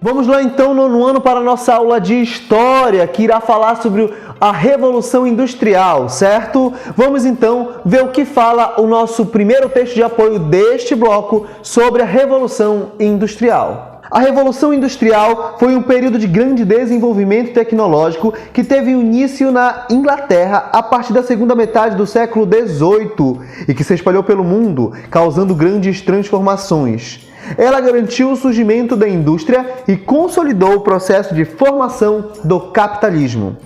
Vamos lá então, nono ano, para a nossa aula de História, que irá falar sobre a Revolução Industrial, certo? Vamos então ver o que fala o nosso primeiro texto de apoio deste bloco sobre a Revolução Industrial. A Revolução Industrial foi um período de grande desenvolvimento tecnológico que teve início na Inglaterra a partir da segunda metade do século XVIII e que se espalhou pelo mundo, causando grandes transformações. Ela garantiu o surgimento da indústria e consolidou o processo de formação do capitalismo.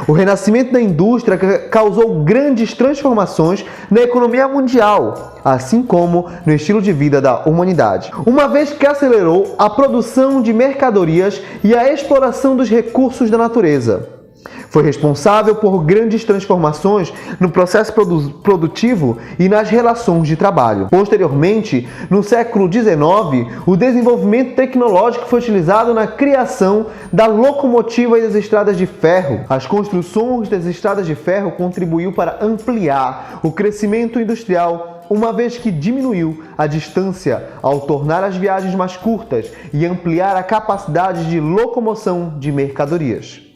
O renascimento da indústria causou grandes transformações na economia mundial, assim como no estilo de vida da humanidade, uma vez que acelerou a produção de mercadorias e a exploração dos recursos da natureza. Foi responsável por grandes transformações no processo produtivo e nas relações de trabalho. Posteriormente, no século XIX, o desenvolvimento tecnológico foi utilizado na criação da locomotiva e das estradas de ferro. As construções das estradas de ferro contribuiu para ampliar o crescimento industrial, uma vez que diminuiu a distância ao tornar as viagens mais curtas e ampliar a capacidade de locomoção de mercadorias.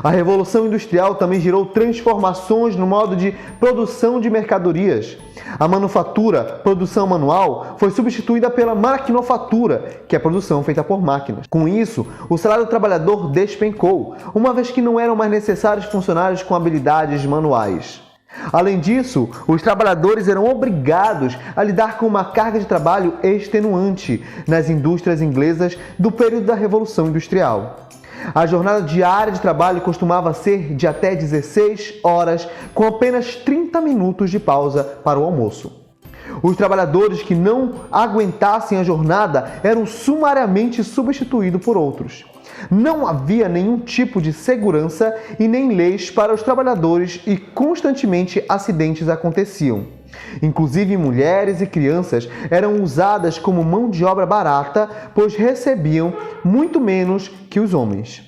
A Revolução Industrial também gerou transformações no modo de produção de mercadorias. A manufatura, produção manual, foi substituída pela maquinofatura, que é a produção feita por máquinas. Com isso, o salário do trabalhador despencou, uma vez que não eram mais necessários funcionários com habilidades manuais. Além disso, os trabalhadores eram obrigados a lidar com uma carga de trabalho extenuante nas indústrias inglesas do período da Revolução Industrial. A jornada diária de trabalho costumava ser de até 16 horas, com apenas 30 minutos de pausa para o almoço. Os trabalhadores que não aguentassem a jornada eram sumariamente substituídos por outros. Não havia nenhum tipo de segurança e nem leis para os trabalhadores e constantemente acidentes aconteciam. Inclusive mulheres e crianças eram usadas como mão de obra barata, pois recebiam muito menos que os homens.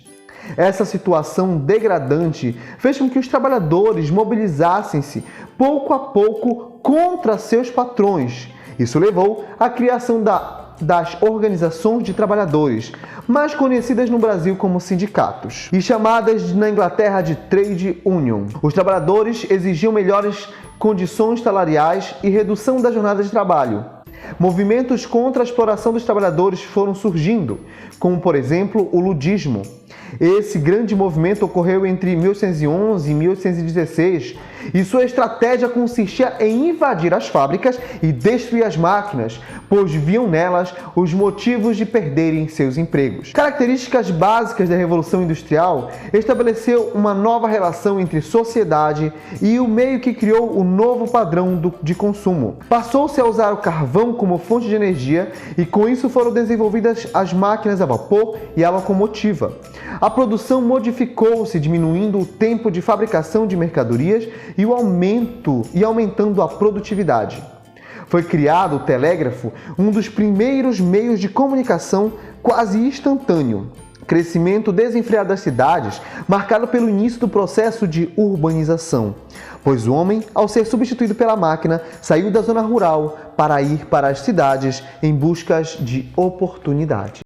Essa situação degradante fez com que os trabalhadores mobilizassem-se pouco a pouco contra seus patrões. Isso levou à criação das organizações de trabalhadores, mais conhecidas no Brasil como sindicatos, e chamadas na Inglaterra de Trade Union. Os trabalhadores exigiam melhores condições salariais e redução da jornada de trabalho. Movimentos contra a exploração dos trabalhadores foram surgindo, como por exemplo o ludismo. Esse grande movimento ocorreu entre 1811 e 1816 e sua estratégia consistia em invadir as fábricas e destruir as máquinas, pois viam nelas os motivos de perderem seus empregos. Características básicas da Revolução Industrial estabeleceu uma nova relação entre sociedade e o meio que criou o novo padrão de consumo. Passou-se a usar o carvão como fonte de energia e com isso foram desenvolvidas as máquinas a vapor e a locomotiva. A produção modificou-se, diminuindo o tempo de fabricação de mercadorias e aumentando a produtividade. Foi criado o telégrafo, um dos primeiros meios de comunicação quase instantâneo. Crescimento desenfreado das cidades, marcado pelo início do processo de urbanização, pois o homem, ao ser substituído pela máquina, saiu da zona rural para ir para as cidades em busca de oportunidade.